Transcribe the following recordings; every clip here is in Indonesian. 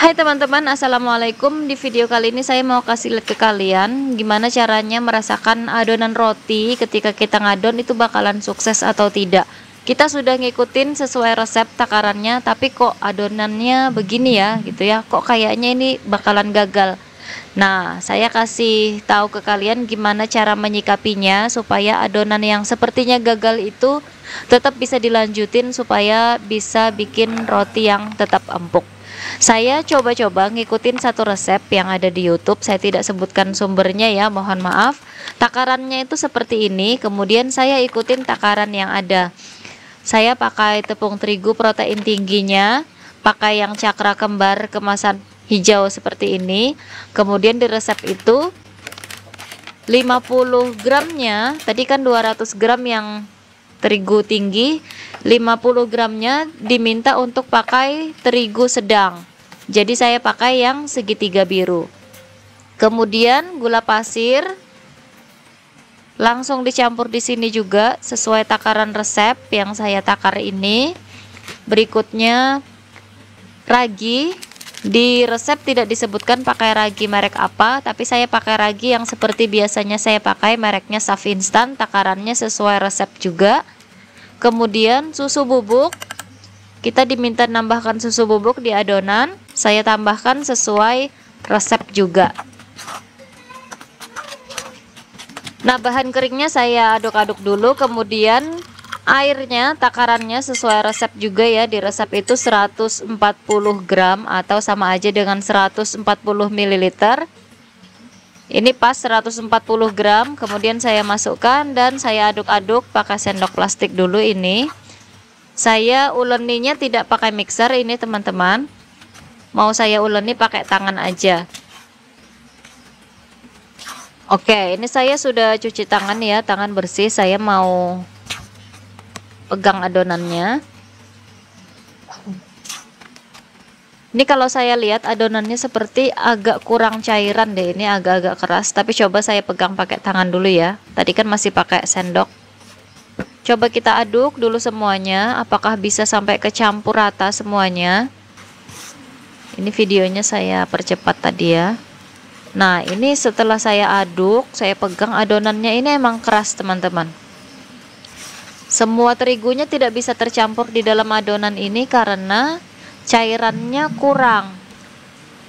Hai teman-teman, assalamualaikum. Di video kali ini saya mau kasih lihat ke kalian gimana caranya merasakan adonan roti ketika kita ngadon itu bakalan sukses atau tidak. Kita sudah ngikutin sesuai resep takarannya, tapi kok adonannya begini ya gitu ya, kok kayaknya ini bakalan gagal. Nah, saya kasih tahu ke kalian gimana cara menyikapinya supaya adonan yang sepertinya gagal itu tetap bisa dilanjutin supaya bisa bikin roti yang tetap empuk. Saya coba-coba ngikutin satu resep yang ada di YouTube. Saya tidak sebutkan sumbernya ya, mohon maaf. Takarannya itu seperti ini, kemudian saya ikutin takaran yang ada. Saya pakai tepung terigu protein tingginya, pakai yang cakra kembar kemasan hijau seperti ini. Kemudian di resep itu 50 gramnya, tadi kan 200 gram yang terigu tinggi, 50 gramnya diminta untuk pakai terigu sedang. Jadi saya pakai yang segitiga biru. Kemudian gula pasir langsung dicampur di sini juga sesuai takaran resep yang saya takar ini. Berikutnya ragi. Di resep tidak disebutkan pakai ragi merek apa, tapi saya pakai ragi yang seperti biasanya saya pakai, mereknya Saf Instan, takarannya sesuai resep juga. Kemudian susu bubuk, kita diminta nambahkan susu bubuk di adonan, saya tambahkan sesuai resep juga. Nah, bahan keringnya saya aduk-aduk dulu, kemudian airnya takarannya sesuai resep juga ya. Di resep itu 140 gram atau sama aja dengan 140 ml. Ini pas 140 gram, kemudian saya masukkan dan saya aduk-aduk pakai sendok plastik dulu ini. Saya uleninya tidak pakai mixer ini teman-teman. Mau saya uleni pakai tangan aja. Oke, ini saya sudah cuci tangan ya, tangan bersih. Saya mau pegang adonannya. Ini kalau saya lihat adonannya seperti agak kurang cairan deh, ini agak-agak keras, tapi coba saya pegang pakai tangan dulu ya. Tadi kan masih pakai sendok. Coba kita aduk dulu semuanya, apakah bisa sampai kecampur rata semuanya. Ini videonya saya percepat tadi ya. Nah, ini setelah saya aduk, saya pegang adonannya, ini emang keras teman-teman. Semua terigunya tidak bisa tercampur di dalam adonan ini karena cairannya kurang.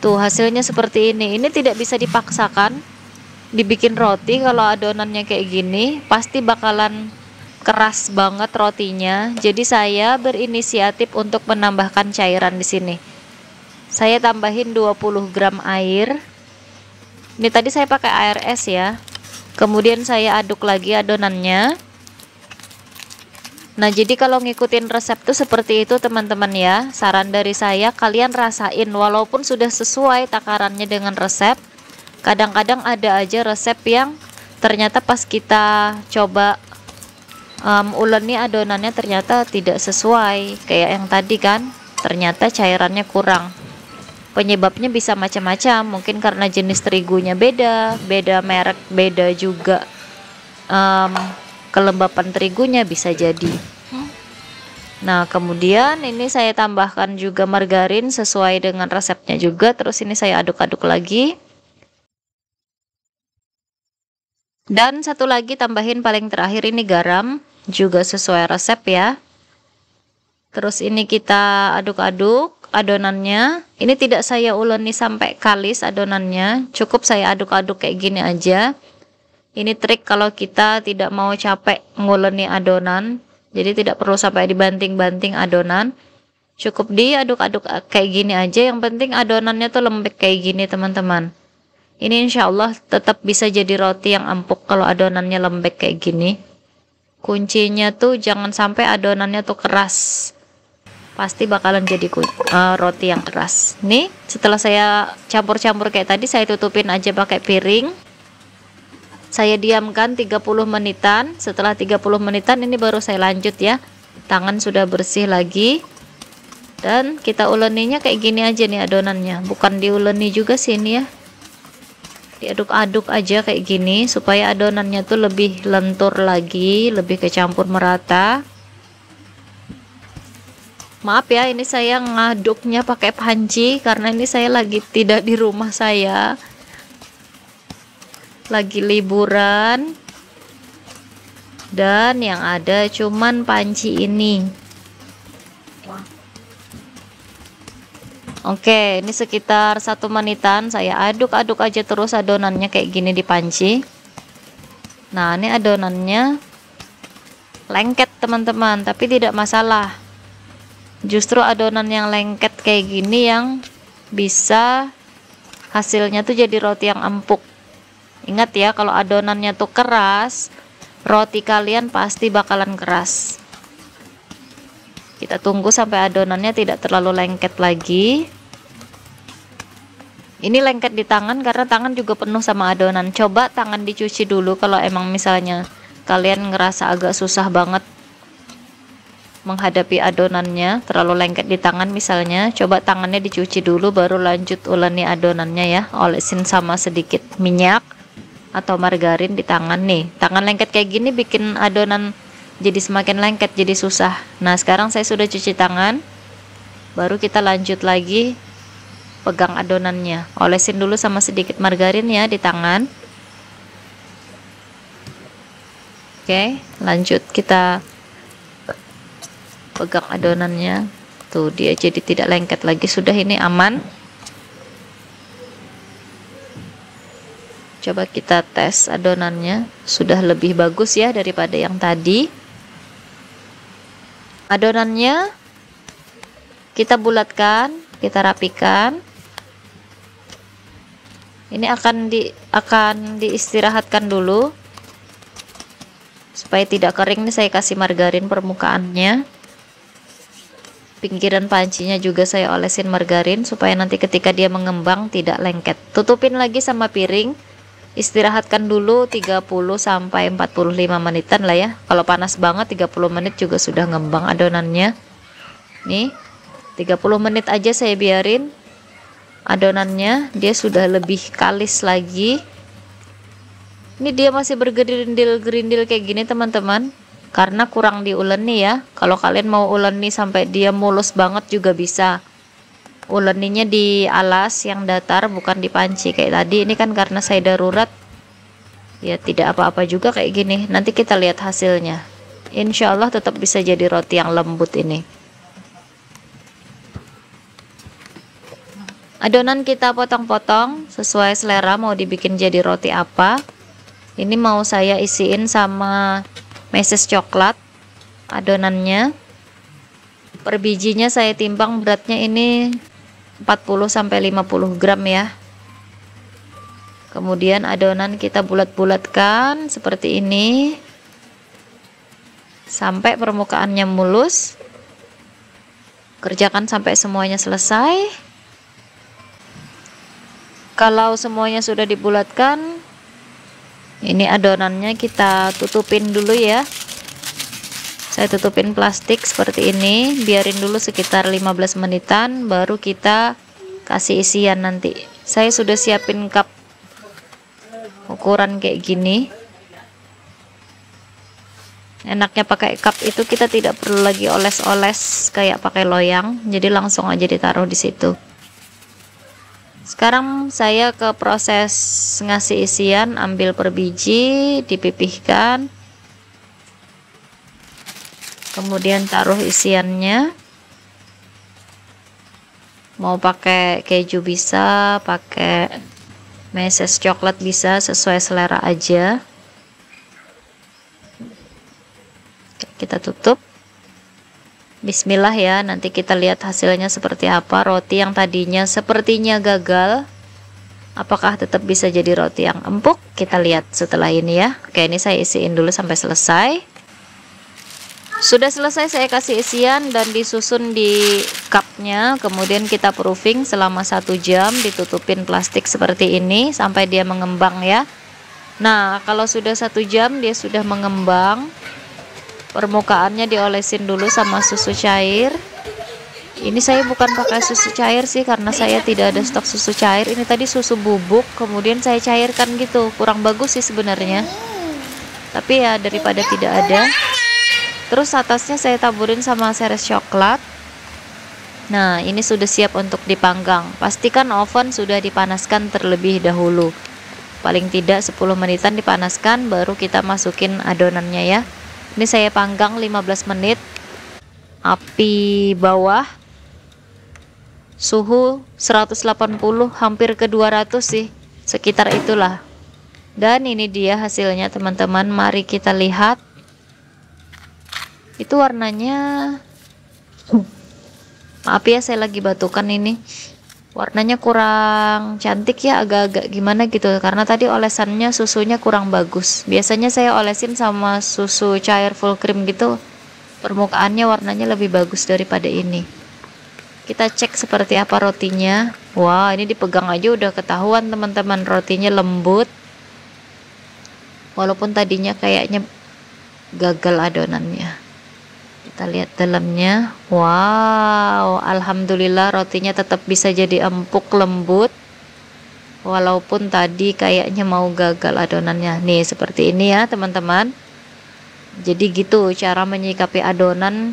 Tuh hasilnya seperti ini. Ini tidak bisa dipaksakan dibikin roti. Kalau adonannya kayak gini pasti bakalan keras banget rotinya. Jadi saya berinisiatif untuk menambahkan cairan di sini. Saya tambahin 20 gram air. Ini tadi saya pakai air es ya. Kemudian saya aduk lagi adonannya. Nah, jadi kalau ngikutin resep tuh seperti itu teman-teman ya. Saran dari saya, kalian rasain walaupun sudah sesuai takarannya dengan resep. Kadang-kadang ada aja resep yang ternyata pas kita coba uleni adonannya ternyata tidak sesuai. Kayak yang tadi kan, ternyata cairannya kurang. Penyebabnya bisa macam-macam, mungkin karena jenis terigunya beda, beda merek, beda juga kelembapan terigunya bisa jadi. Nah, kemudian ini saya tambahkan juga margarin sesuai dengan resepnya juga. Terus ini saya aduk-aduk lagi. Dan satu lagi tambahin paling terakhir ini garam, juga sesuai resep ya. Terus ini kita aduk-aduk adonannya. Ini tidak saya uleni sampai kalis adonannya, cukup saya aduk-aduk kayak gini aja. Ini trik kalau kita tidak mau capek nguleni adonan, jadi tidak perlu sampai dibanting-banting adonan, cukup diaduk-aduk kayak gini aja. Yang penting adonannya tuh lembek kayak gini teman-teman. Ini insya Allah tetap bisa jadi roti yang empuk kalau adonannya lembek kayak gini. Kuncinya tuh jangan sampai adonannya tuh keras, pasti bakalan jadi roti yang keras. Nih setelah saya campur-campur kayak tadi, saya tutupin aja pakai piring. Saya diamkan 30 menitan. Setelah 30 menitan ini baru saya lanjut ya. Tangan sudah bersih lagi. Dan kita uleninya kayak gini aja nih adonannya. Bukan diuleni juga sini ya. Diaduk-aduk aja kayak gini supaya adonannya tuh lebih lentur lagi, lebih kecampur merata. Maaf ya, ini saya ngaduknya pakai panci karena ini saya lagi tidak di rumah saya, lagi liburan, dan yang ada cuman panci ini. Oke, ini sekitar 1 menitan saya aduk-aduk aja terus adonannya kayak gini di panci. Nah, ini adonannya lengket teman-teman, tapi tidak masalah. Justru adonan yang lengket kayak gini yang bisa hasilnya tuh jadi roti yang empuk. Ingat ya, kalau adonannya tuh keras, roti kalian pasti bakalan keras. Kita tunggu sampai adonannya tidak terlalu lengket lagi. Ini lengket di tangan karena tangan juga penuh sama adonan. Coba tangan dicuci dulu kalau emang misalnya kalian ngerasa agak susah banget menghadapi adonannya, terlalu lengket di tangan misalnya, coba tangannya dicuci dulu baru lanjut uleni adonannya ya. Olesin sama sedikit minyak atau margarin di tangan nih. Tangan lengket kayak gini bikin adonan jadi semakin lengket, jadi susah. Nah, sekarang saya sudah cuci tangan, baru kita lanjut lagi pegang adonannya. Olesin dulu sama sedikit margarin ya di tangan. Oke, lanjut kita pegang adonannya. Tuh, dia jadi tidak lengket lagi. Sudah, ini aman. Coba kita tes adonannya. Sudah lebih bagus ya daripada yang tadi. Adonannya kita bulatkan, kita rapikan. Ini akan diistirahatkan dulu supaya tidak kering. Nih saya kasih margarin permukaannya. Pinggiran pancinya juga saya olesin margarin supaya nanti ketika dia mengembang tidak lengket. Tutupin lagi sama piring. Istirahatkan dulu 30 sampai 45 menitan lah ya. Kalau panas banget 30 menit juga sudah ngembang adonannya. Nih, 30 menit aja saya biarin adonannya, dia sudah lebih kalis lagi. Ini dia masih bergerindil-gerindil kayak gini teman-teman, karena kurang diuleni ya. Kalau kalian mau uleni sampai dia mulus banget juga bisa. Uleninya di alas yang datar, bukan di panci kayak tadi. Ini kan karena saya darurat, ya tidak apa-apa juga kayak gini. Nanti kita lihat hasilnya. Insya Allah tetap bisa jadi roti yang lembut ini. Adonan kita potong-potong sesuai selera, mau dibikin jadi roti apa. Ini mau saya isiin sama meses coklat adonannya. Per bijinya saya timbang beratnya ini 40-50 gram ya. Kemudian adonan kita bulat-bulatkan seperti ini sampai permukaannya mulus. Kerjakan sampai semuanya selesai. Kalau semuanya sudah dibulatkan, ini adonannya kita tutupin dulu ya. Saya tutupin plastik seperti ini, biarin dulu sekitar 15 menitan, baru kita kasih isian nanti. Saya sudah siapin cup ukuran kayak gini. Enaknya pakai cup itu kita tidak perlu lagi oles-oles kayak pakai loyang, jadi langsung aja ditaruh di situ. Sekarang saya ke proses ngasih isian, ambil per biji, dipipihkan. Kemudian taruh isiannya. Mau pakai keju bisa, pakai meses coklat bisa, sesuai selera aja. Kita tutup. Bismillah ya, nanti kita lihat hasilnya seperti apa. Roti yang tadinya sepertinya gagal, apakah tetap bisa jadi roti yang empuk? Kita lihat setelah ini ya. Oke, ini saya isiin dulu sampai selesai. Sudah selesai saya kasih isian dan disusun di cupnya. Kemudian kita proofing selama 1 jam, ditutupin plastik seperti ini sampai dia mengembang ya. Nah, kalau sudah 1 jam dia sudah mengembang, permukaannya diolesin dulu sama susu cair. Ini saya bukan pakai susu cair sih, karena saya tidak ada stok susu cair. Ini tadi susu bubuk kemudian saya cairkan gitu, kurang bagus sih sebenarnya, tapi ya daripada tidak ada. Terus atasnya saya taburin sama seres coklat. Nah, ini sudah siap untuk dipanggang. Pastikan oven sudah dipanaskan terlebih dahulu. Paling tidak 10 menitan dipanaskan, baru kita masukin adonannya ya. Ini saya panggang 15 menit. Api bawah. Suhu 180 hampir ke 200 sih. Sekitar itulah. Dan ini dia hasilnya teman-teman. Mari kita lihat. Itu warnanya, maaf ya saya lagi batukan ini, warnanya kurang cantik ya, agak-agak gimana gitu karena tadi olesannya susunya kurang bagus. Biasanya saya olesin sama susu cair full cream gitu, permukaannya warnanya lebih bagus daripada ini. Kita cek seperti apa rotinya. Wah, ini dipegang aja udah ketahuan teman-teman, rotinya lembut walaupun tadinya kayaknya gagal adonannya. Kita lihat dalamnya. Wow, alhamdulillah rotinya tetap bisa jadi empuk lembut walaupun tadi kayaknya mau gagal adonannya. Nih seperti ini ya teman-teman. Jadi gitu cara menyikapi adonan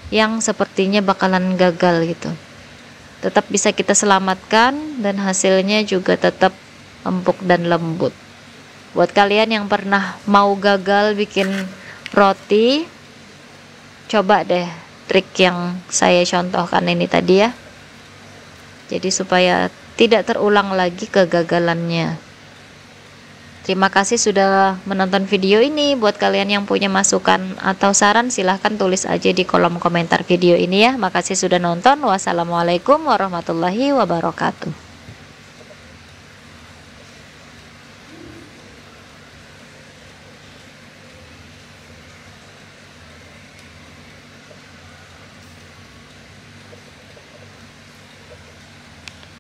yang sepertinya bakalan gagal gitu. Tetap bisa kita selamatkan dan hasilnya juga tetap empuk dan lembut. Buat kalian yang pernah mau gagal bikin roti, coba deh trik yang saya contohkan ini tadi ya. Jadi supaya tidak terulang lagi kegagalannya. Terima kasih sudah menonton video ini. Buat kalian yang punya masukan atau saran, silahkan tulis aja di kolom komentar video ini ya. Makasih sudah nonton. Wassalamualaikum warahmatullahi wabarakatuh.